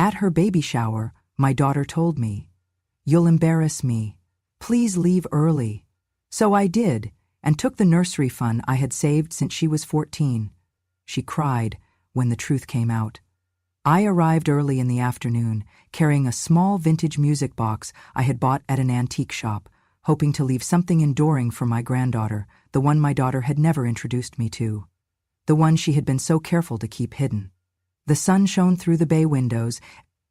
At her baby shower, my daughter told me, "You'll embarrass me. Please leave early." So I did, and took the nursery fund I had saved since she was 14. She cried when the truth came out. I arrived early in the afternoon, carrying a small vintage music box I had bought at an antique shop, hoping to leave something enduring for my granddaughter, the one my daughter had never introduced me to, the one she had been so careful to keep hidden. The sun shone through the bay windows,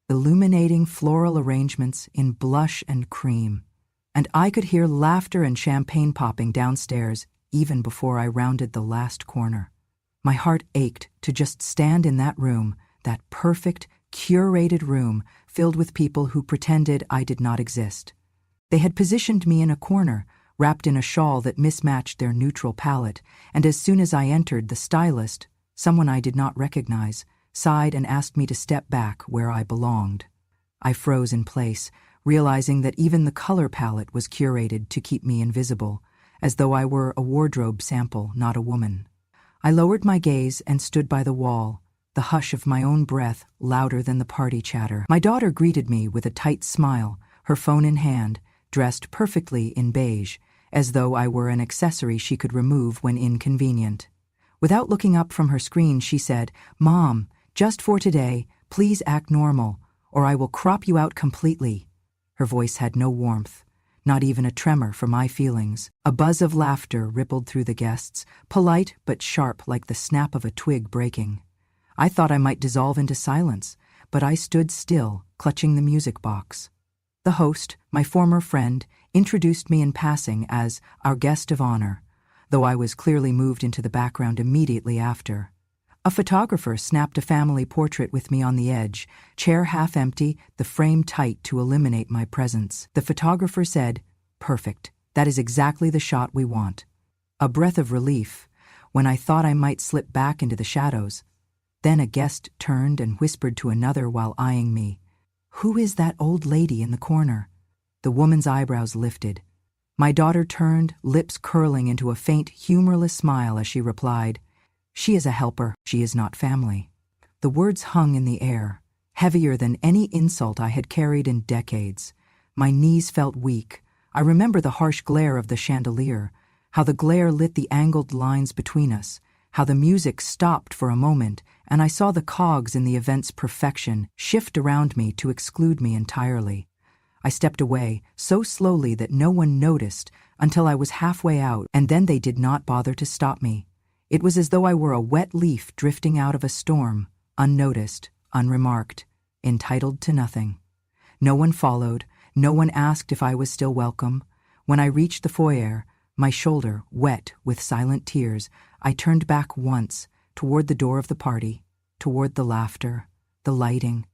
illuminating floral arrangements in blush and cream, and I could hear laughter and champagne popping downstairs even before I rounded the last corner. My heart ached to just stand in that room, that perfect, curated room filled with people who pretended I did not exist. They had positioned me in a corner, wrapped in a shawl that mismatched their neutral palette, and as soon as I entered, the stylist, someone I did not recognize, sighed and asked me to step back where I belonged. I froze in place, realizing that even the color palette was curated to keep me invisible, as though I were a wardrobe sample, not a woman. I lowered my gaze and stood by the wall, the hush of my own breath louder than the party chatter. My daughter greeted me with a tight smile, her phone in hand, dressed perfectly in beige, as though I were an accessory she could remove when inconvenient. Without looking up from her screen, she said, "Mom, just for today, please act normal, or I will crop you out completely." Her voice had no warmth, not even a tremor for my feelings. A buzz of laughter rippled through the guests, polite but sharp like the snap of a twig breaking. I thought I might dissolve into silence, but I stood still, clutching the music box. The host, my former friend, introduced me in passing as our guest of honor, though I was clearly moved into the background immediately after. A photographer snapped a family portrait with me on the edge, chair half empty, the frame tight to eliminate my presence. The photographer said, "Perfect, that is exactly the shot we want." A breath of relief, when I thought I might slip back into the shadows. Then a guest turned and whispered to another while eyeing me, "Who is that old lady in the corner?" The woman's eyebrows lifted. My daughter turned, lips curling into a faint, humorless smile as she replied, "She is a helper, she is not family." The words hung in the air, heavier than any insult I had carried in decades. My knees felt weak. I remember the harsh glare of the chandelier, how the glare lit the angled lines between us, how the music stopped for a moment, and I saw the cogs in the event's perfection shift around me to exclude me entirely. I stepped away, so slowly that no one noticed, until I was halfway out, and then they did not bother to stop me. It was as though I were a wet leaf drifting out of a storm, unnoticed, unremarked, entitled to nothing. No one followed, no one asked if I was still welcome. When I reached the foyer, my shoulder wet with silent tears, I turned back once, toward the door of the party, toward the laughter, the lighting,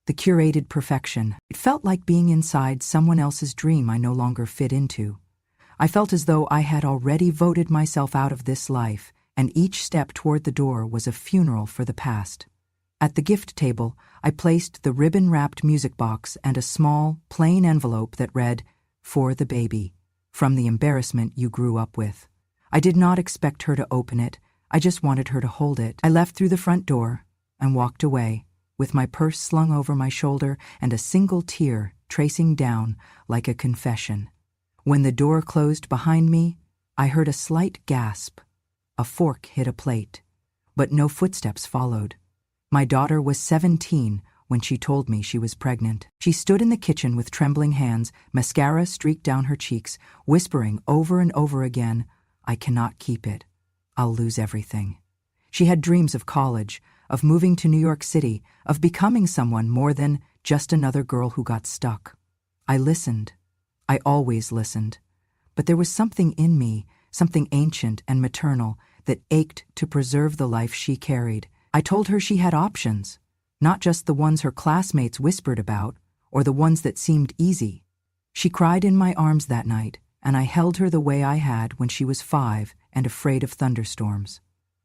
the curated perfection. It felt like being inside someone else's dream I no longer fit into. I felt as though I had already voted myself out of this life, and each step toward the door was a funeral for the past. At the gift table, I placed the ribbon-wrapped music box and a small, plain envelope that read, "For the baby, from the embarrassment you grew up with." I did not expect her to open it. I just wanted her to hold it. I left through the front door and walked away, with my purse slung over my shoulder and a single tear tracing down like a confession. When the door closed behind me, I heard a slight gasp. A fork hit a plate, but no footsteps followed. My daughter was 17 when she told me she was pregnant. She stood in the kitchen with trembling hands, mascara streaked down her cheeks, whispering over and over again, "I cannot keep it. I'll lose everything." She had dreams of college, of moving to New York City, of becoming someone more than just another girl who got stuck. I listened. I always listened. But there was something in me, something ancient and maternal, that ached to preserve the life she carried. I told her she had options, not just the ones her classmates whispered about, or the ones that seemed easy. She cried in my arms that night, and I held her the way I had when she was 5 and afraid of thunderstorms.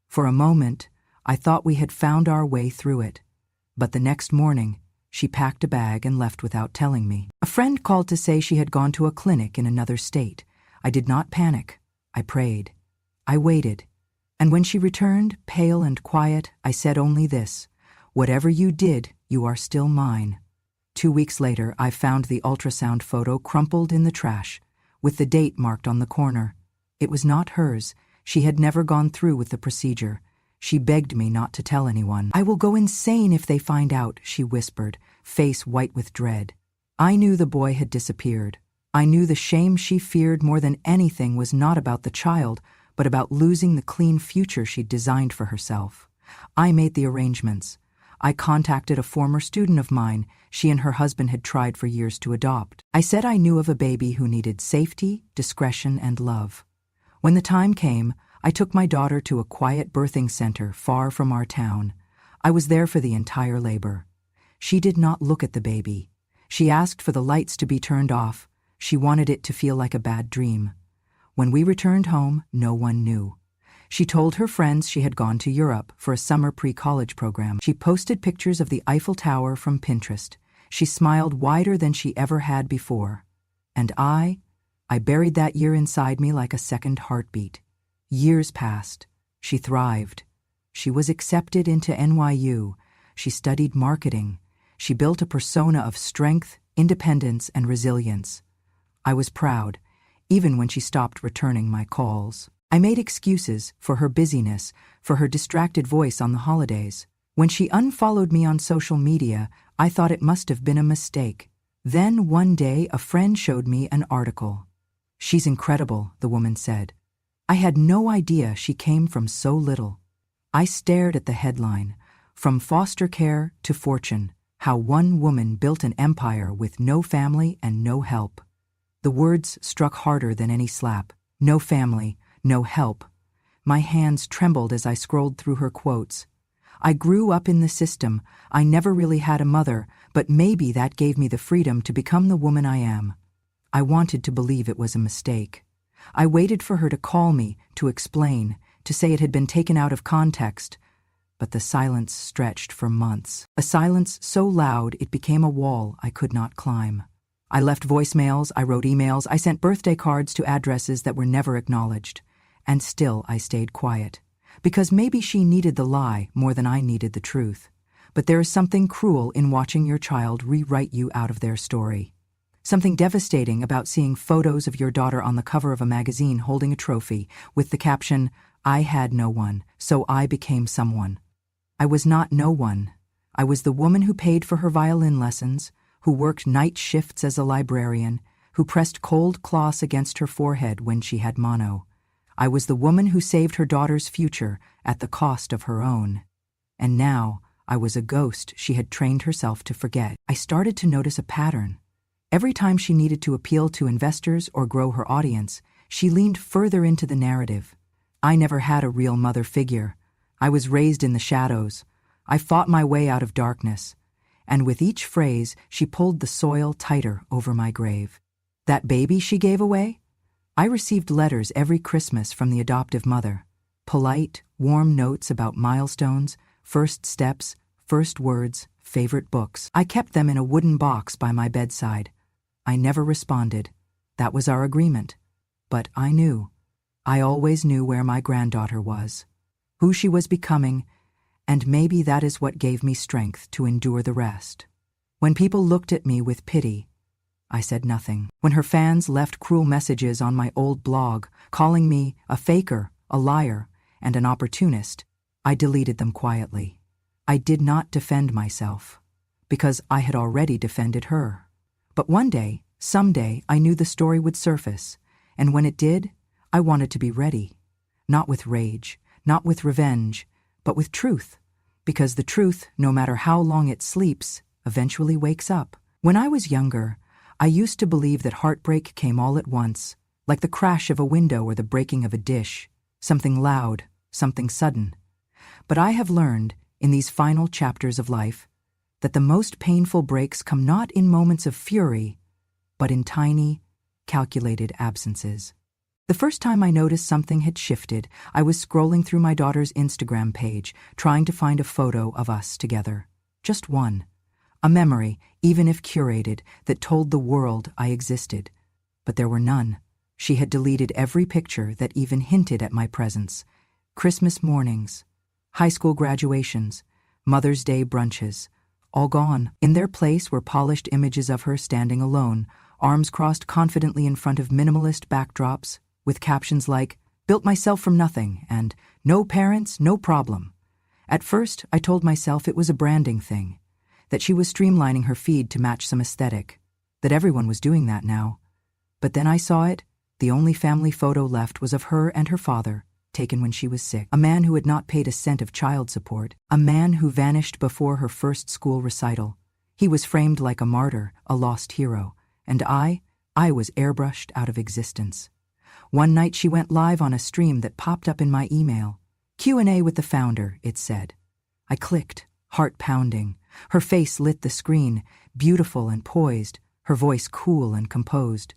For a moment, I thought we had found our way through it. But the next morning, she packed a bag and left without telling me. A friend called to say she had gone to a clinic in another state. I did not panic. I prayed. I waited. And when she returned, pale and quiet, I said only this: "Whatever you did, You are still mine." 2 weeks later, I found the ultrasound photo crumpled in the trash, with the date marked on the corner. It was not hers. She had never gone through with the procedure. She begged me not to tell anyone. "I will go insane if they find out," she whispered, face white with dread. I knew the boy had disappeared. I knew the shame she feared more than anything was not about the child, but about losing the clean future she'd designed for herself. I made the arrangements. I contacted a former student of mine she and her husband had tried for years to adopt. I said I knew of a baby who needed safety, discretion, and love. When the time came, I took my daughter to a quiet birthing center far from our town. I was there for the entire labor. She did not look at the baby. She asked for the lights to be turned off. She wanted it to feel like a bad dream. When we returned home, no one knew. She told her friends she had gone to Europe for a summer pre-college program. She posted pictures of the Eiffel Tower from Pinterest. She smiled wider than she ever had before. And I buried that year inside me like a second heartbeat. Years passed. She thrived. She was accepted into NYU. She studied marketing. She built a persona of strength, independence, and resilience. I was proud, even when she stopped returning my calls. I made excuses for her busyness, for her distracted voice on the holidays. When she unfollowed me on social media, I thought it must have been a mistake. Then one day, a friend showed me an article. "She's incredible," the woman said. I had no idea she came from so little. I stared at the headline, "From foster care to fortune, how one woman built an empire with no family and no help." The words struck harder than any slap. No family, no help. My hands trembled as I scrolled through her quotes. I grew up in the system. I never really had a mother, but maybe that gave me the freedom to become the woman I am. I wanted to believe it was a mistake. I waited for her to call me, to explain, to say it had been taken out of context. But the silence stretched for months. A silence so loud it became a wall I could not climb. I left voicemails, I wrote emails, I sent birthday cards to addresses that were never acknowledged. And still I stayed quiet. Because maybe she needed the lie more than I needed the truth. But there is something cruel in watching your child rewrite you out of their story. Something devastating about seeing photos of your daughter on the cover of a magazine holding a trophy with the caption, "I had no one, so I became someone." I was not no one. I was the woman who paid for her violin lessons, who worked night shifts as a librarian, who pressed cold cloths against her forehead when she had mono. I was the woman who saved her daughter's future at the cost of her own. And now, I was a ghost she had trained herself to forget. I started to notice a pattern. Every time she needed to appeal to investors or grow her audience, she leaned further into the narrative. I never had a real mother figure. I was raised in the shadows. I fought my way out of darkness. And with each phrase, she pulled the soil tighter over my grave. That baby she gave away? I received letters every Christmas from the adoptive mother. Polite, warm notes about milestones, first steps, first words, favorite books. I kept them in a wooden box by my bedside. I never responded. That was our agreement. But I knew. I always knew where my granddaughter was, who she was becoming, and maybe that is what gave me strength to endure the rest. When people looked at me with pity, I said nothing. When her fans left cruel messages on my old blog, calling me a faker, a liar, and an opportunist, I deleted them quietly. I did not defend myself, because I had already defended her. But one day, someday, I knew the story would surface, and when it did, I wanted to be ready. Not with rage, not with revenge, but with truth. Because the truth, no matter how long it sleeps, eventually wakes up. When I was younger, I used to believe that heartbreak came all at once, like the crash of a window or the breaking of a dish, something loud, something sudden. But I have learned, in these final chapters of life, that the most painful breaks come not in moments of fury, but in tiny, calculated absences. The first time I noticed something had shifted, I was scrolling through my daughter's Instagram page, trying to find a photo of us together. Just one. A memory, even if curated, that told the world I existed. But there were none. She had deleted every picture that even hinted at my presence. Christmas mornings, high school graduations, Mother's Day brunches, all gone. In their place were polished images of her standing alone, arms crossed confidently in front of minimalist backdrops, with captions like, "Built myself from nothing," and "No parents, no problem." At first, I told myself it was a branding thing, that she was streamlining her feed to match some aesthetic, that everyone was doing that now. But then I saw it. The only family photo left was of her and her father, taken when she was sick. A man who had not paid a cent of child support, a man who vanished before her first school recital. He was framed like a martyr, a lost hero, and I was airbrushed out of existence. One night she went live on a stream that popped up in my email. Q&A with the founder, it said. I clicked, heart pounding. Her face lit the screen, beautiful and poised, her voice cool and composed.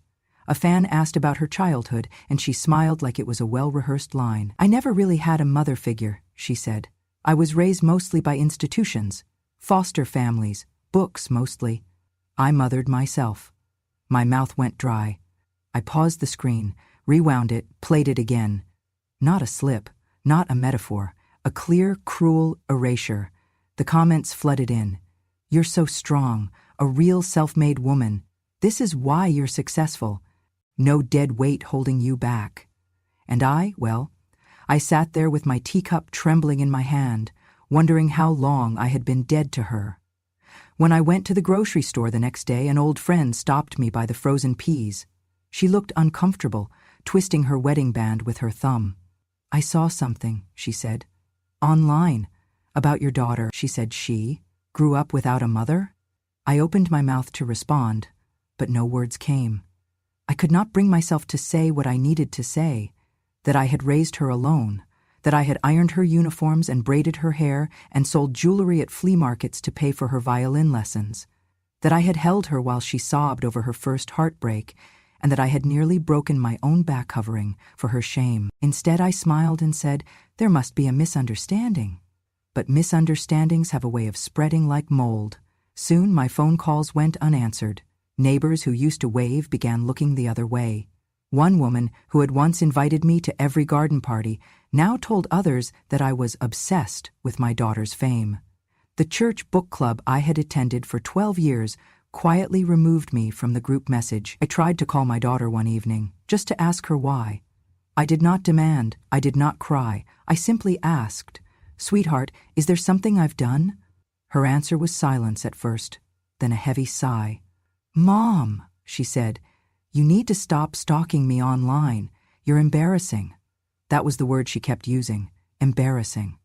A fan asked about her childhood, and she smiled like it was a well-rehearsed line. "I never really had a mother figure," she said. "I was raised mostly by institutions, foster families, books mostly. I mothered myself." My mouth went dry. I paused the screen, rewound it, played it again. Not a slip, not a metaphor, a clear, cruel erasure. The comments flooded in. "You're so strong, a real self-made woman. This is why you're successful. No dead weight holding you back." And I sat there with my teacup trembling in my hand, wondering how long I had been dead to her. When I went to the grocery store the next day, an old friend stopped me by the frozen peas. She looked uncomfortable, twisting her wedding band with her thumb. "I saw something," she said. "Online. About your daughter." She said she grew up without a mother? I opened my mouth to respond, but no words came. I could not bring myself to say what I needed to say, that I had raised her alone, that I had ironed her uniforms and braided her hair and sold jewelry at flea markets to pay for her violin lessons, that I had held her while she sobbed over her first heartbreak, and that I had nearly broken my own back covering for her shame. Instead, I smiled and said, "There must be a misunderstanding." But misunderstandings have a way of spreading like mold. Soon my phone calls went unanswered. Neighbors who used to wave began looking the other way. One woman, who had once invited me to every garden party, now told others that I was obsessed with my daughter's fame. The church book club I had attended for 12 years quietly removed me from the group message. I tried to call my daughter one evening, just to ask her why. I did not demand, I did not cry, I simply asked, "Sweetheart, is there something I've done?" Her answer was silence at first, then a heavy sigh. "Mom," she said, "you need to stop stalking me online. You're embarrassing." That was the word she kept using, embarrassing.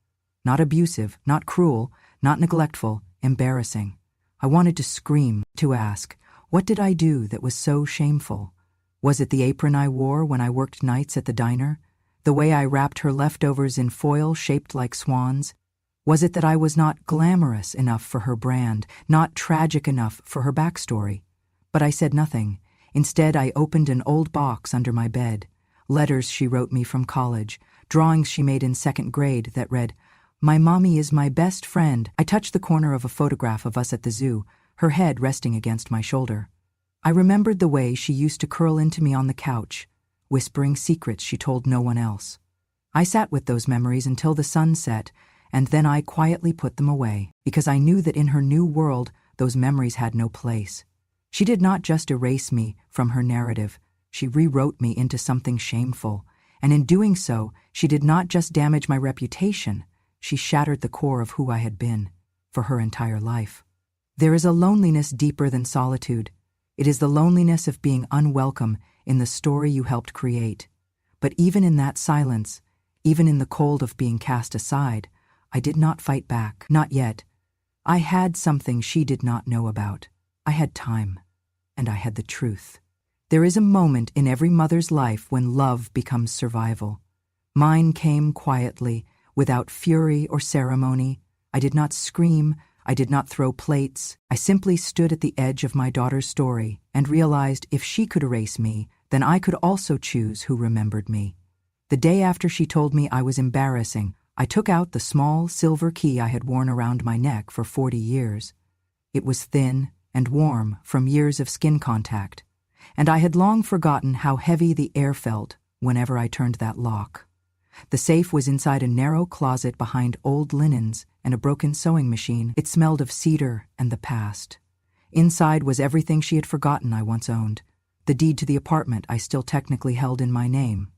Not abusive, not cruel, not neglectful, embarrassing. I wanted to scream, to ask, what did I do that was so shameful? Was it the apron I wore when I worked nights at the diner? The way I wrapped her leftovers in foil shaped like swans? Was it that I was not glamorous enough for her brand, not tragic enough for her backstory? But I said nothing. Instead, I opened an old box under my bed, letters she wrote me from college, drawings she made in second grade that read, "My mommy is my best friend." I touched the corner of a photograph of us at the zoo, her head resting against my shoulder. I remembered the way she used to curl into me on the couch, whispering secrets she told no one else. I sat with those memories until the sun set, and then I quietly put them away, because I knew that in her new world, those memories had no place. She did not just erase me from her narrative, she rewrote me into something shameful, and in doing so, she did not just damage my reputation, she shattered the core of who I had been, for her entire life. There is a loneliness deeper than solitude. It is the loneliness of being unwelcome in the story you helped create. But even in that silence, even in the cold of being cast aside, I did not fight back, not yet. I had something she did not know about. I had time, and I had the truth. There is a moment in every mother's life when love becomes survival. Mine came quietly, without fury or ceremony. I did not scream, I did not throw plates. I simply stood at the edge of my daughter's story and realized if she could erase me, then I could also choose who remembered me. The day after she told me I was embarrassing, I took out the small silver key I had worn around my neck for 40 years. It was thin and warm from years of skin contact, and I had long forgotten how heavy the air felt whenever I turned that lock. The safe was inside a narrow closet behind old linens and a broken sewing machine. It smelled of cedar and the past. Inside was everything she had forgotten I once owned. The deed to the apartment I still technically held in my name.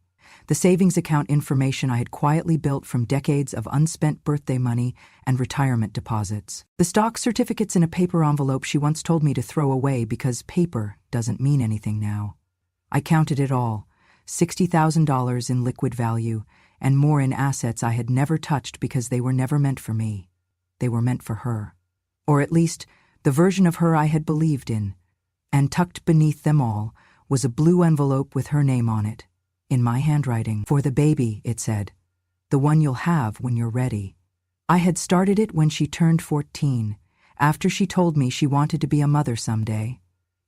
The savings account information I had quietly built from decades of unspent birthday money and retirement deposits. The stock certificates in a paper envelope she once told me to throw away because paper doesn't mean anything now. I counted it all, $60,000 in liquid value, and more in assets I had never touched because they were never meant for me. They were meant for her. Or at least, the version of her I had believed in. And tucked beneath them all was a blue envelope with her name on it. In my handwriting. For the baby, it said. The one you'll have when you're ready. I had started it when she turned 14, after she told me she wanted to be a mother someday.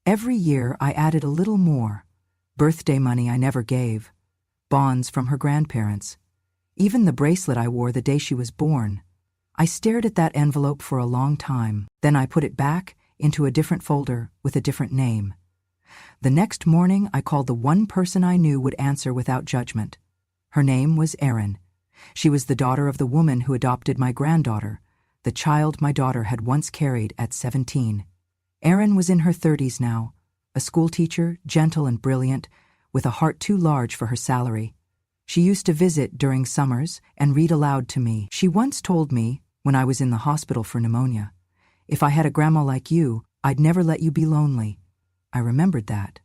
Every year I added a little more. Birthday money I never gave. Bonds from her grandparents. Even the bracelet I wore the day she was born. I stared at that envelope for a long time. Then I put it back into a different folder with a different name. The next morning, I called the one person I knew would answer without judgment. Her name was Erin. She was the daughter of the woman who adopted my granddaughter, the child my daughter had once carried at 17. Erin was in her 30s now, a schoolteacher, gentle and brilliant, with a heart too large for her salary. She used to visit during summers and read aloud to me. She once told me, when I was in the hospital for pneumonia, "If I had a grandma like you, I'd never let you be lonely." I remembered that.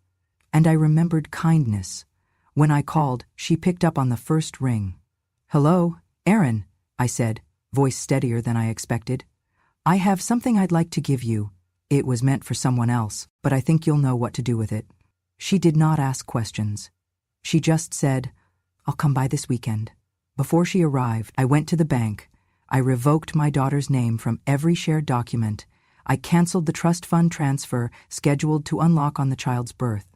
And I remembered kindness. When I called, she picked up on the first ring. "Hello, Erin," I said, voice steadier than I expected. "I have something I'd like to give you. It was meant for someone else, but I think you'll know what to do with it." She did not ask questions. She just said, "I'll come by this weekend." Before she arrived, I went to the bank. I revoked my daughter's name from every shared document. I canceled the trust fund transfer scheduled to unlock on the child's birth.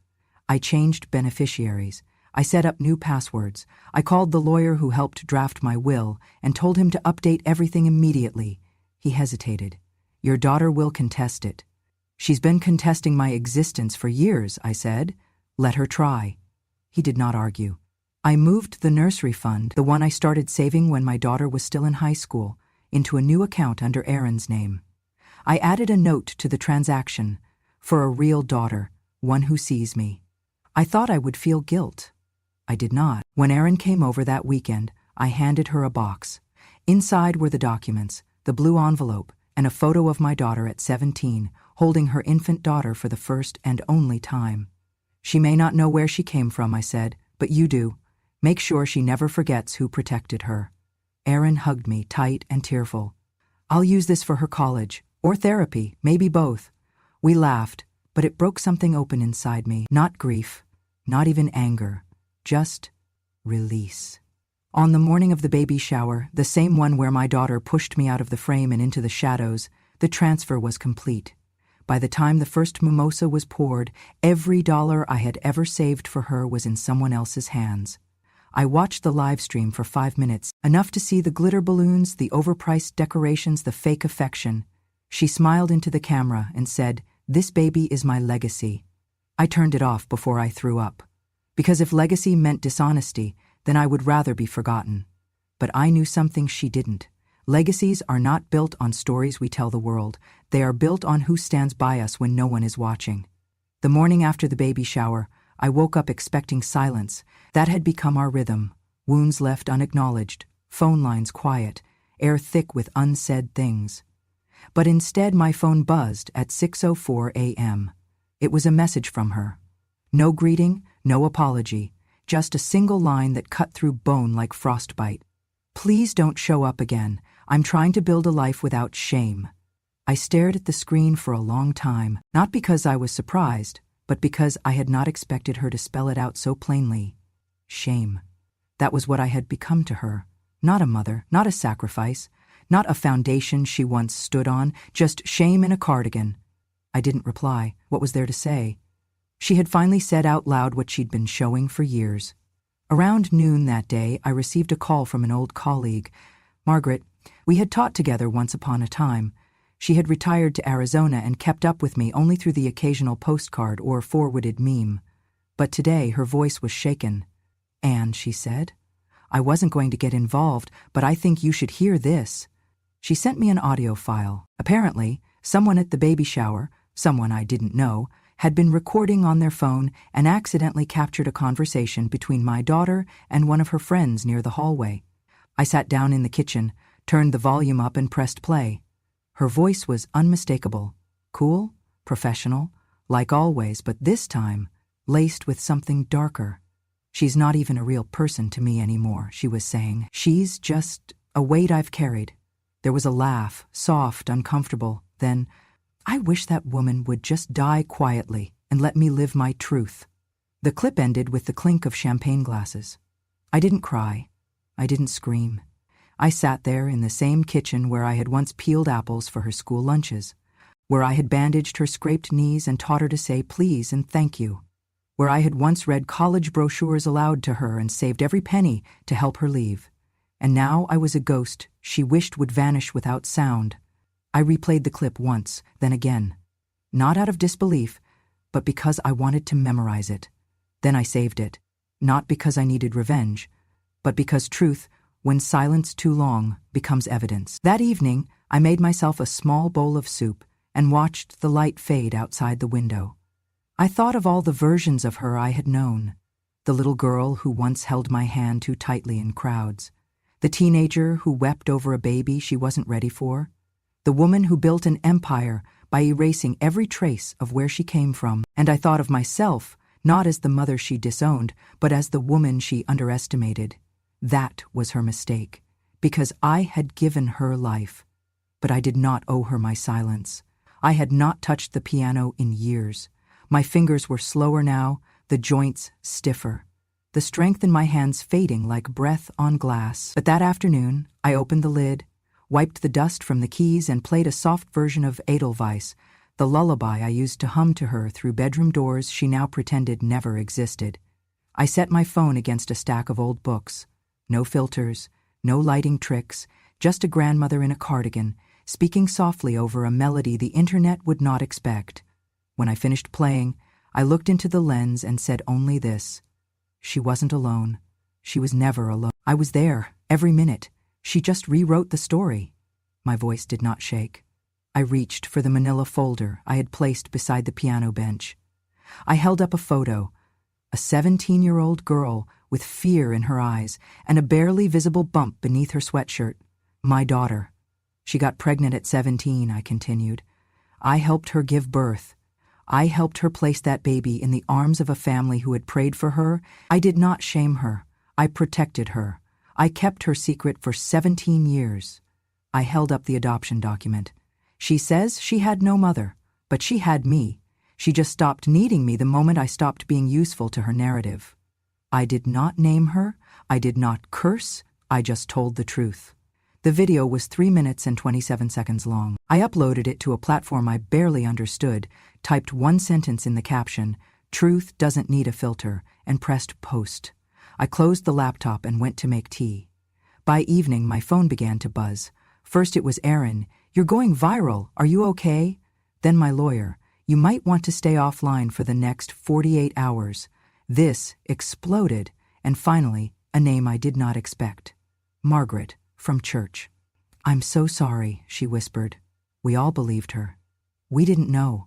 I changed beneficiaries. I set up new passwords. I called the lawyer who helped draft my will and told him to update everything immediately. He hesitated. "Your daughter will contest it." "She's been contesting my existence for years," I said. "Let her try." He did not argue. I moved the nursery fund, the one I started saving when my daughter was still in high school, into a new account under Erin's name. I added a note to the transaction, "For a real daughter, one who sees me." I thought I would feel guilt. I did not. When Erin came over that weekend, I handed her a box. Inside were the documents, the blue envelope, and a photo of my daughter at 17, holding her infant daughter for the first and only time. "She may not know where she came from," I said, "but you do. Make sure she never forgets who protected her." Erin hugged me, tight and tearful. "I'll use this for her college. Or therapy, maybe both." We laughed, but it broke something open inside me. Not grief, not even anger, just release. On the morning of the baby shower, the same one where my daughter pushed me out of the frame and into the shadows, the transfer was complete. By the time the first mimosa was poured, every dollar I had ever saved for her was in someone else's hands. I watched the live stream for 5 minutes, enough to see the glitter balloons, the overpriced decorations, the fake affection. She smiled into the camera and said, "This baby is my legacy." I turned it off before I threw up. Because if legacy meant dishonesty, then I would rather be forgotten. But I knew something she didn't. Legacies are not built on stories we tell the world. They are built on who stands by us when no one is watching. The morning after the baby shower, I woke up expecting silence. That had become our rhythm. Wounds left unacknowledged, phone lines quiet, air thick with unsaid things. But instead my phone buzzed at 6:04 a.m. It was a message from her. No greeting, no apology, just a single line that cut through bone like frostbite. "Please don't show up again. I'm trying to build a life without shame." I stared at the screen for a long time, not because I was surprised, but because I had not expected her to spell it out so plainly. Shame. That was what I had become to her. Not a mother, not a sacrifice, not a foundation she once stood on, just shame in a cardigan. I didn't reply. What was there to say? She had finally said out loud what she'd been showing for years. Around noon that day, I received a call from an old colleague. Margaret, we had taught together once upon a time. She had retired to Arizona and kept up with me only through the occasional postcard or forwarded meme. But today her voice was shaken. "Anne," she said, I wasn't going to get involved, but I think you should hear this. She sent me an audio file. Apparently, someone at the baby shower, someone I didn't know, had been recording on their phone and accidentally captured a conversation between my daughter and one of her friends near the hallway. I sat down in the kitchen, turned the volume up and pressed play. Her voice was unmistakable, cool, professional, like always, but this time, laced with something darker. She's not even a real person to me anymore, she was saying. She's just a weight I've carried. There was a laugh, soft, uncomfortable. Then, I wish that woman would just die quietly and let me live my truth. The clip ended with the clink of champagne glasses. I didn't cry. I didn't scream. I sat there in the same kitchen where I had once peeled apples for her school lunches, where I had bandaged her scraped knees and taught her to say please and thank you, where I had once read college brochures aloud to her and saved every penny to help her leave. And now I was a ghost she wished would vanish without sound. I replayed the clip once, then again. Not out of disbelief, but because I wanted to memorize it. Then I saved it. Not because I needed revenge, but because truth, when silenced too long, becomes evidence. That evening, I made myself a small bowl of soup and watched the light fade outside the window. I thought of all the versions of her I had known. The little girl who once held my hand too tightly in crowds. The teenager who wept over a baby she wasn't ready for. The woman who built an empire by erasing every trace of where she came from. And I thought of myself, not as the mother she disowned, but as the woman she underestimated. That was her mistake, because I had given her life. But I did not owe her my silence. I had not touched the piano in years. My fingers were slower now, the joints stiffer, the strength in my hands fading like breath on glass. But that afternoon, I opened the lid, wiped the dust from the keys and played a soft version of Edelweiss, the lullaby I used to hum to her through bedroom doors she now pretended never existed. I set my phone against a stack of old books. No filters, no lighting tricks, just a grandmother in a cardigan, speaking softly over a melody the internet would not expect. When I finished playing, I looked into the lens and said only this: she wasn't alone. She was never alone. I was there, every minute. She just rewrote the story. My voice did not shake. I reached for the manila folder I had placed beside the piano bench. I held up a photo, a 17-year-old girl with fear in her eyes and a barely visible bump beneath her sweatshirt. My daughter. She got pregnant at 17, I continued. I helped her give birth. I helped her place that baby in the arms of a family who had prayed for her. I did not shame her. I protected her. I kept her secret for 17 years. I held up the adoption document. She says she had no mother, but she had me. She just stopped needing me the moment I stopped being useful to her narrative. I did not name her. I did not curse. I just told the truth. The video was 3 minutes and 27 seconds long. I uploaded it to a platform I barely understood, typed one sentence in the caption, "Truth doesn't need a filter," and pressed post. I closed the laptop and went to make tea. By evening, my phone began to buzz. First it was Aaron, "You're going viral, are you okay?" Then my lawyer, "You might want to stay offline for the next 48 hours. This exploded, and finally, a name I did not expect. Margaret, from church. "I'm so sorry," she whispered. We all believed her. We didn't know.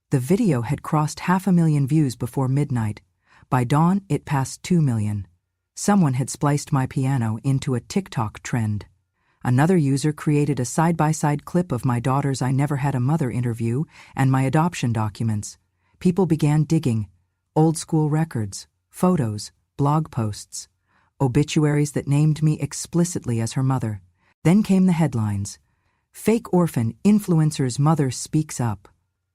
The video had crossed 500,000 views before midnight. By dawn, it passed 2 million. Someone had spliced my piano into a TikTok trend. Another user created a side-by-side clip of my daughter's I Never Had a Mother interview and my adoption documents. People began digging. Old-school records, photos, blog posts, obituaries that named me explicitly as her mother. Then came the headlines. Fake orphan, influencer's mother speaks up.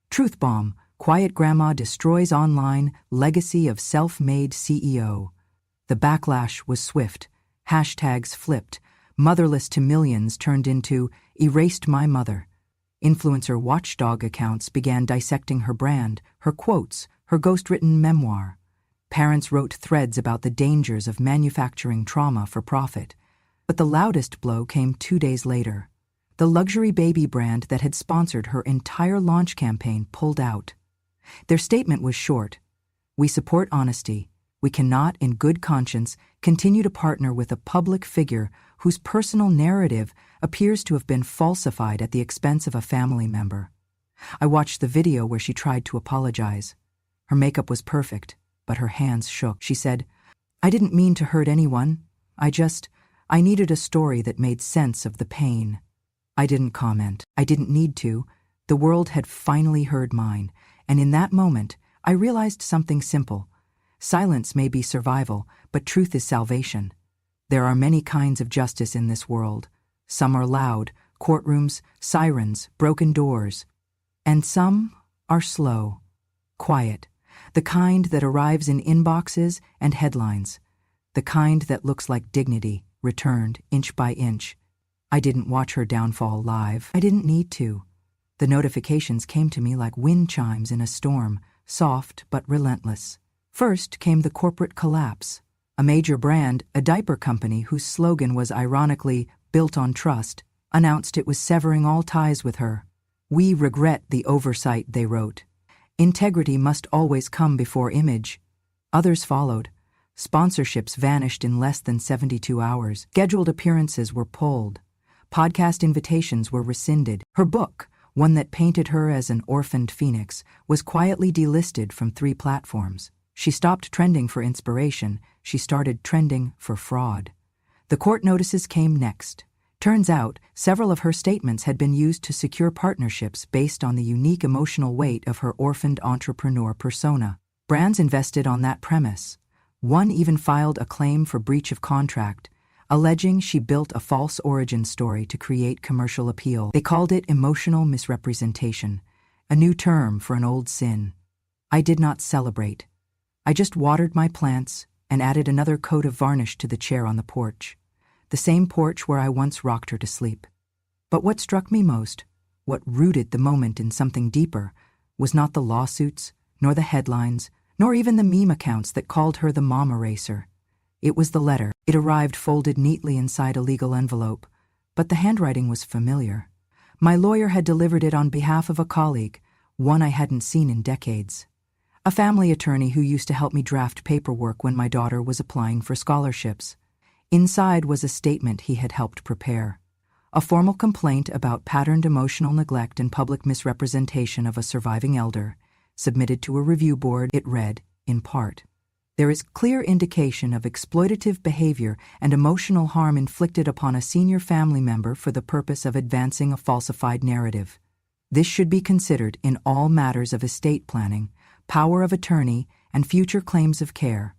Truth bomb, quiet grandma destroys online, legacy of self-made CEO. The backlash was swift. Hashtags flipped. Motherless to millions turned into erased my mother. Influencer watchdog accounts began dissecting her brand, her quotes, her ghost-written memoir. Parents wrote threads about the dangers of manufacturing trauma for profit. But the loudest blow came 2 days later. The luxury baby brand that had sponsored her entire launch campaign pulled out. Their statement was short. "We support honesty. We cannot, in good conscience, continue to partner with a public figure whose personal narrative appears to have been falsified at the expense of a family member. I watched the video where she tried to apologize. Her makeup was perfect, but her hands shook. She said, "I didn't mean to hurt anyone. I needed a story that made sense of the pain." I didn't comment. I didn't need to. The world had finally heard mine, and in that moment, I realized something simple. Silence may be survival, but truth is salvation. There are many kinds of justice in this world. Some are loud, courtrooms, sirens, broken doors. And some are slow, quiet, the kind that arrives in inboxes and headlines, the kind that looks like dignity, returned inch by inch. I didn't watch her downfall live. I didn't need to. The notifications came to me like wind chimes in a storm, soft but relentless. First came the corporate collapse. A major brand, a diaper company whose slogan was ironically built on trust, announced it was severing all ties with her. "We regret the oversight," they wrote. "Integrity must always come before image." Others followed. Sponsorships vanished in less than 72 hours. Scheduled appearances were pulled. Podcast invitations were rescinded. Her book, one that painted her as an orphaned phoenix, was quietly delisted from 3 platforms. She stopped trending for inspiration. She started trending for fraud. The court notices came next. Turns out, several of her statements had been used to secure partnerships based on the unique emotional weight of her orphaned entrepreneur persona. Brands invested on that premise. One even filed a claim for breach of contract, alleging she built a false origin story to create commercial appeal. They called it emotional misrepresentation, a new term for an old sin. I did not celebrate. I just watered my plants and added another coat of varnish to the chair on the porch, the same porch where I once rocked her to sleep. But what struck me most, what rooted the moment in something deeper, was not the lawsuits, nor the headlines, nor even the meme accounts that called her the mom eraser. It was the letter. It arrived folded neatly inside a legal envelope, but the handwriting was familiar. My lawyer had delivered it on behalf of a colleague, one I hadn't seen in decades. A family attorney who used to help me draft paperwork when my daughter was applying for scholarships. Inside was a statement he had helped prepare. A formal complaint about patterned emotional neglect and public misrepresentation of a surviving elder, submitted to a review board. It read, in part, "There is clear indication of exploitative behavior and emotional harm inflicted upon a senior family member for the purpose of advancing a falsified narrative. This should be considered in all matters of estate planning, power of attorney, and future claims of care."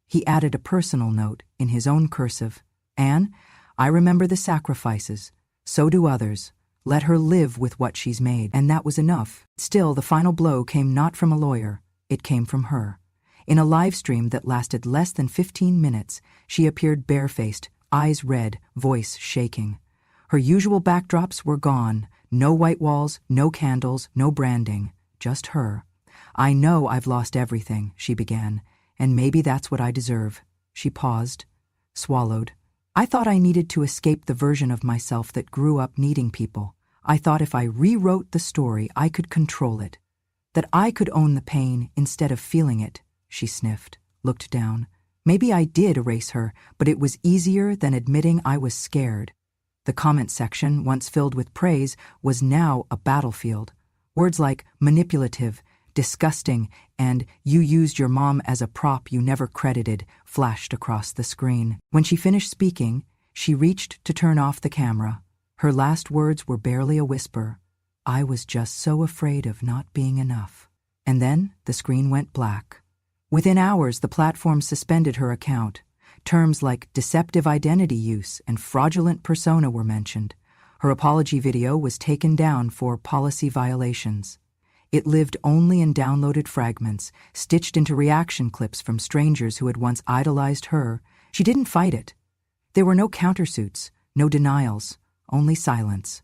He added a personal note in his own cursive. "Anne, I remember the sacrifices. So do others. Let her live with what she's made." And that was enough. Still, the final blow came not from a lawyer. It came from her. In a live stream that lasted less than 15 minutes, she appeared barefaced, eyes red, voice shaking. Her usual backdrops were gone. No white walls, no candles, no branding. Just her. "I know I've lost everything," she began, "and maybe that's what I deserve." She paused, swallowed. "I thought I needed to escape the version of myself that grew up needing people. I thought if I rewrote the story, I could control it. That I could own the pain instead of feeling it." She sniffed, looked down. Maybe I did erase her, but it was easier than admitting I was scared. The comment section, once filled with praise, was now a battlefield. Words like manipulative, disgusting, and "you used your mom as a prop you never credited" flashed across the screen. When she finished speaking, she reached to turn off the camera. Her last words were barely a whisper. "I was just so afraid of not being enough." And then the screen went black. Within hours, the platform suspended her account. Terms like deceptive identity use and fraudulent persona were mentioned. Her apology video was taken down for policy violations. It lived only in downloaded fragments, stitched into reaction clips from strangers who had once idolized her. She didn't fight it. There were no countersuits, no denials, only silence.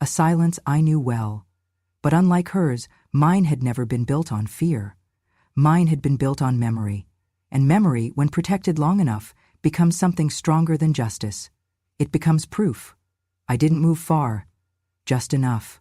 A silence I knew well. But unlike hers, mine had never been built on fear. Mine had been built on memory. And memory, when protected long enough, becomes something stronger than justice. It becomes proof. I didn't move far. Just enough.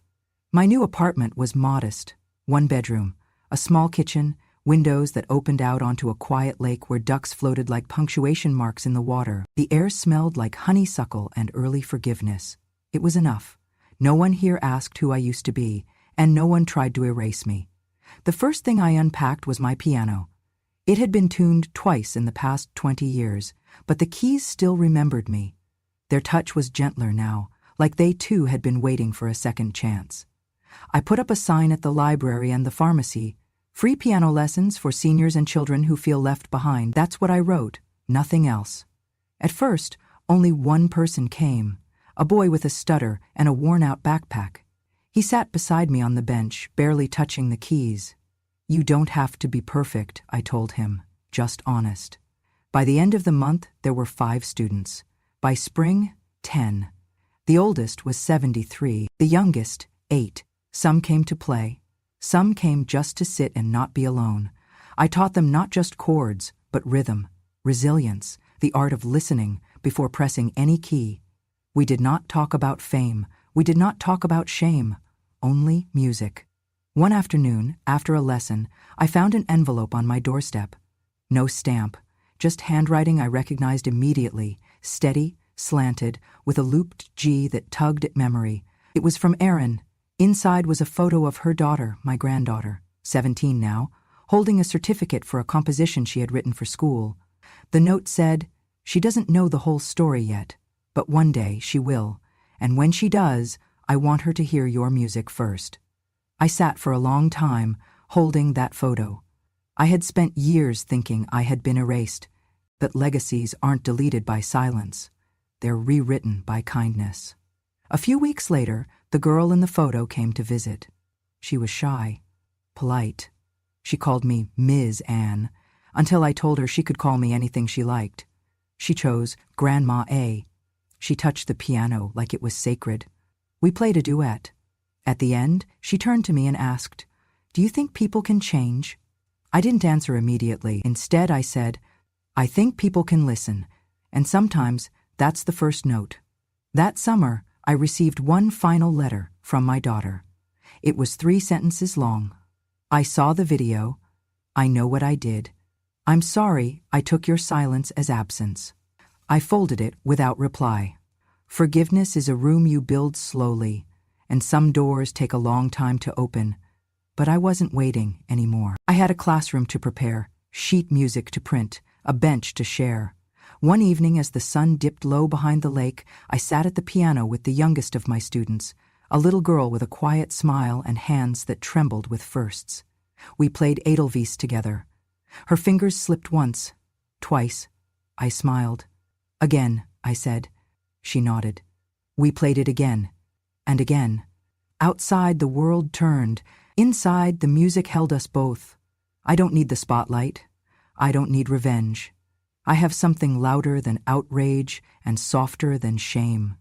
My new apartment was modest. 1 bedroom, a small kitchen, windows that opened out onto a quiet lake where ducks floated like punctuation marks in the water. The air smelled like honeysuckle and early forgiveness. It was enough. No one here asked who I used to be, and no one tried to erase me. The first thing I unpacked was my piano. It had been tuned twice in the past 20 years, but the keys still remembered me. Their touch was gentler now, like they too had been waiting for a second chance. I put up a sign at the library and the pharmacy, "Free piano lessons for seniors and children who feel left behind." That's what I wrote, nothing else. At first, only one person came, a boy with a stutter and a worn-out backpack. He sat beside me on the bench, barely touching the keys. "You don't have to be perfect," I told him, just honest. By the end of the month, there were 5 students. By spring, 10. The oldest was 73, the youngest, 8. Some came to play. Some came just to sit and not be alone. I taught them not just chords, but rhythm, resilience, the art of listening before pressing any key. We did not talk about fame. We did not talk about shame. Only music. One afternoon, after a lesson, I found an envelope on my doorstep. No stamp, just handwriting I recognized immediately, steady, slanted, with a looped G that tugged at memory. It was from Erin. Inside was a photo of her daughter, my granddaughter, 17 now, holding a certificate for a composition she had written for school. The note said, "She doesn't know the whole story yet, but one day she will, and when she does, I want her to hear your music first." I sat for a long time, holding that photo. I had spent years thinking I had been erased, but legacies aren't deleted by silence. They're rewritten by kindness. A few weeks later, the girl in the photo came to visit. She was shy, polite. She called me Ms. Anne, until I told her she could call me anything she liked. She chose Grandma A. She touched the piano like it was sacred. We played a duet. At the end, she turned to me and asked, "Do you think people can change?" I didn't answer immediately. Instead, I said, "I think people can listen, and sometimes that's the first note." That summer, I received one final letter from my daughter. It was 3 sentences long. "I saw the video. I know what I did. I'm sorry I took your silence as absence." I folded it without reply. Forgiveness is a room you build slowly, and some doors take a long time to open. But I wasn't waiting anymore. I had a classroom to prepare, sheet music to print, a bench to share. One evening, as the sun dipped low behind the lake, I sat at the piano with the youngest of my students, a little girl with a quiet smile and hands that trembled with firsts. We played Edelweiss together. Her fingers slipped once, twice. I smiled. "Again," I said. She nodded. We played it again, and again. Outside, the world turned. Inside, the music held us both. I don't need the spotlight. I don't need revenge. I have something louder than outrage and softer than shame.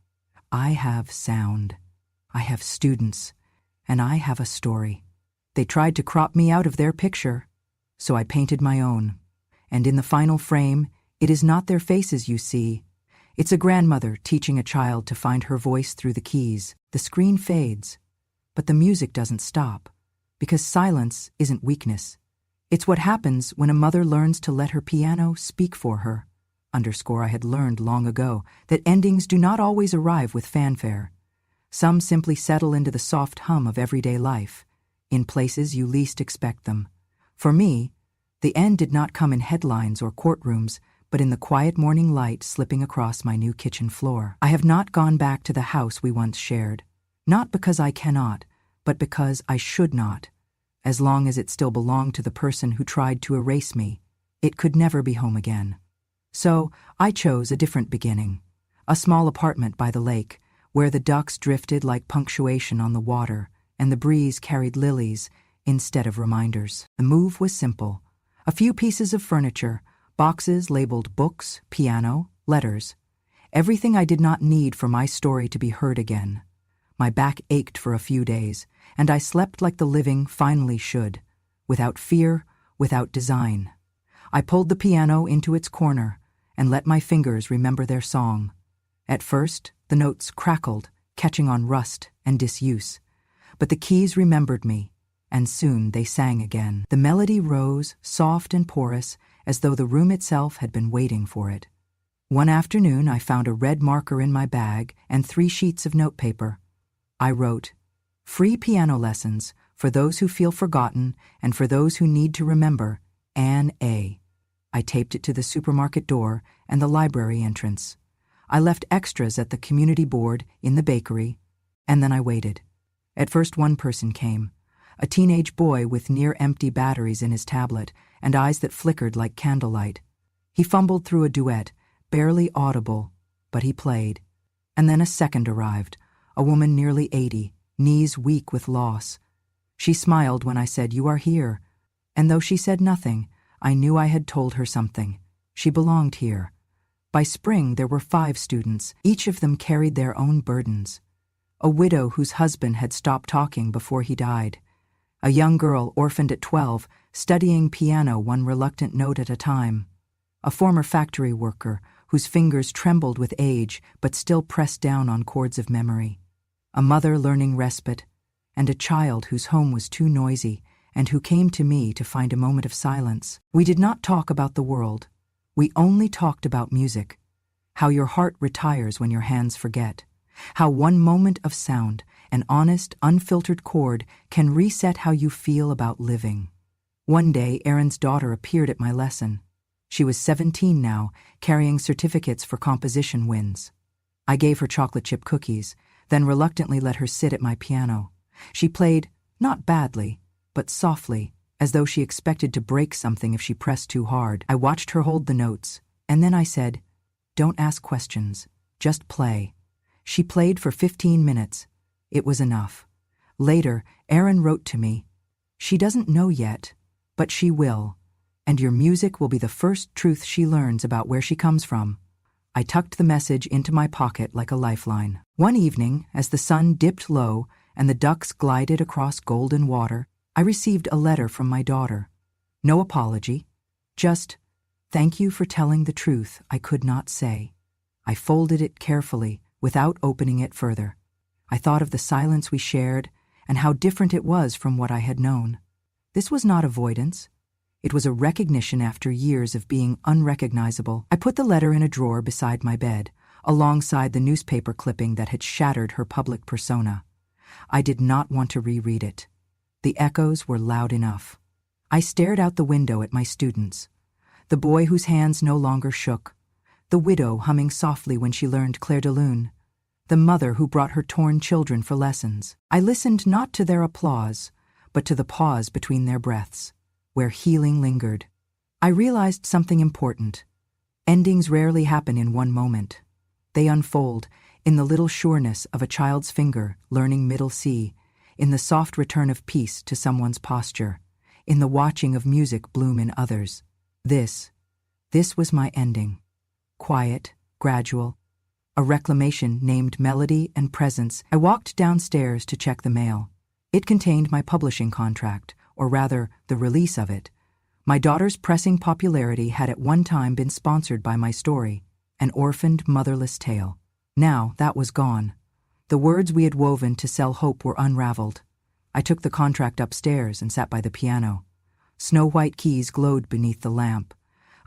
I have sound. I have students. And I have a story. They tried to crop me out of their picture, so I painted my own. And in the final frame, it is not their faces you see. It's a grandmother teaching a child to find her voice through the keys. The screen fades, but the music doesn't stop, because silence isn't weakness. It's what happens when a mother learns to let her piano speak for her. I had learned long ago that endings do not always arrive with fanfare. Some simply settle into the soft hum of everyday life, in places you least expect them. For me, the end did not come in headlines or courtrooms, but in the quiet morning light slipping across my new kitchen floor. I have not gone back to the house we once shared, not because I cannot, but because I should not. As long as it still belonged to the person who tried to erase me, it could never be home again. So I chose a different beginning, a small apartment by the lake, where the ducks drifted like punctuation on the water, and the breeze carried lilies instead of reminders. The move was simple. A few pieces of furniture, boxes labeled books, piano, letters. Everything I did not need for my story to be heard again. My back ached for a few days, and I slept like the living finally should, without fear, without design. I pulled the piano into its corner and let my fingers remember their song. At first, the notes crackled, catching on rust and disuse. But the keys remembered me. and soon they sang again. The melody rose, soft and porous, as though the room itself had been waiting for it. One afternoon I found a red marker in my bag and 3 sheets of notepaper. I wrote, "Free piano lessons for those who feel forgotten and for those who need to remember, Anne A." I taped it to the supermarket door and the library entrance. I left extras at the community board, in the bakery, and then I waited. At first 1 person came, a teenage boy with near-empty batteries in his tablet and eyes that flickered like candlelight. He fumbled through a duet, barely audible, but he played. And then a second arrived, a woman nearly 80, knees weak with loss. She smiled when I said, "You are here," and though she said nothing, I knew I had told her something. She belonged here. By spring there were 5 students, each of them carried their own burdens. A widow whose husband had stopped talking before he died. A young girl orphaned at 12, studying piano 1 reluctant note at a time. A former factory worker whose fingers trembled with age but still pressed down on chords of memory. A mother learning respite, and a child whose home was too noisy and who came to me to find a moment of silence. We did not talk about the world. We only talked about music, how your heart retires when your hands forget, how 1 moment of sound, an honest, unfiltered chord, can reset how you feel about living. One day, Aaron's daughter appeared at my lesson. She was 17 now, carrying certificates for composition wins. I gave her chocolate chip cookies, then reluctantly let her sit at my piano. She played, not badly, but softly, as though she expected to break something if she pressed too hard. I watched her hold the notes, and then I said, "Don't ask questions, just play." She played for 15 minutes. It was enough. Later, Aaron wrote to me, "She doesn't know yet, but she will, and your music will be the first truth she learns about where she comes from." I tucked the message into my pocket like a lifeline. One evening, as the sun dipped low and the ducks glided across golden water, I received a letter from my daughter. No apology, just, "Thank you for telling the truth I could not say." I folded it carefully, without opening it further. I thought of the silence we shared and how different it was from what I had known. This was not avoidance. It was a recognition after years of being unrecognizable. I put the letter in a drawer beside my bed, alongside the newspaper clipping that had shattered her public persona. I did not want to reread it. The echoes were loud enough. I stared out the window at my students. The boy whose hands no longer shook. The widow humming softly when she learned Clair de Lune. The mother who brought her torn children for lessons. I listened not to their applause, but to the pause between their breaths, where healing lingered. I realized something important. Endings rarely happen in one moment. They unfold in the little sureness of a child's finger learning middle C, in the soft return of peace to someone's posture, in the watching of music bloom in others. This was my ending. Quiet, gradual, a reclamation named Melody and Presence. I walked downstairs to check the mail. It contained my publishing contract, or rather, the release of it. My daughter's pressing popularity had at one time been sponsored by my story, an orphaned, motherless tale. Now that was gone. The words we had woven to sell hope were unraveled. I took the contract upstairs and sat by the piano. Snow-white keys glowed beneath the lamp.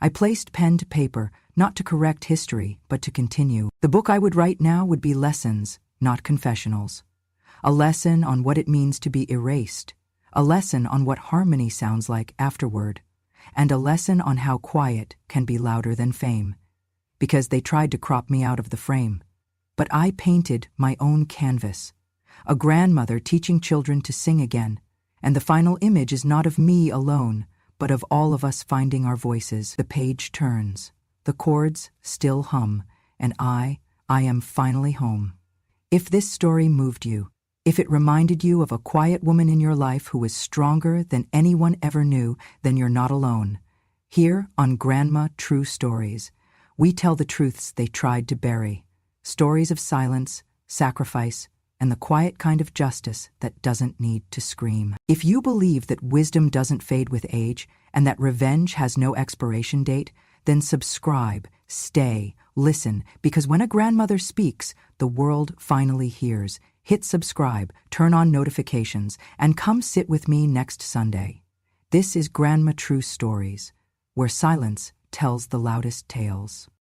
I placed pen to paper, not to correct history, but to continue. The book I would write now would be lessons, not confessionals. A lesson on what it means to be erased, a lesson on what harmony sounds like afterward, and a lesson on how quiet can be louder than fame. Because they tried to crop me out of the frame. But I painted my own canvas, a grandmother teaching children to sing again, and the final image is not of me alone, but of all of us finding our voices. The page turns, the chords still hum, and I am finally home. If this story moved you, if it reminded you of a quiet woman in your life who is stronger than anyone ever knew, then you're not alone. Here on Grandma True Stories, we tell the truths they tried to bury. Stories of silence, sacrifice, and the quiet kind of justice that doesn't need to scream. If you believe that wisdom doesn't fade with age and that revenge has no expiration date, then subscribe, stay, listen, because when a grandmother speaks, the world finally hears. hit subscribe, turn on notifications, and come sit with me next Sunday. This is Grandma True Stories, where silence tells the loudest tales.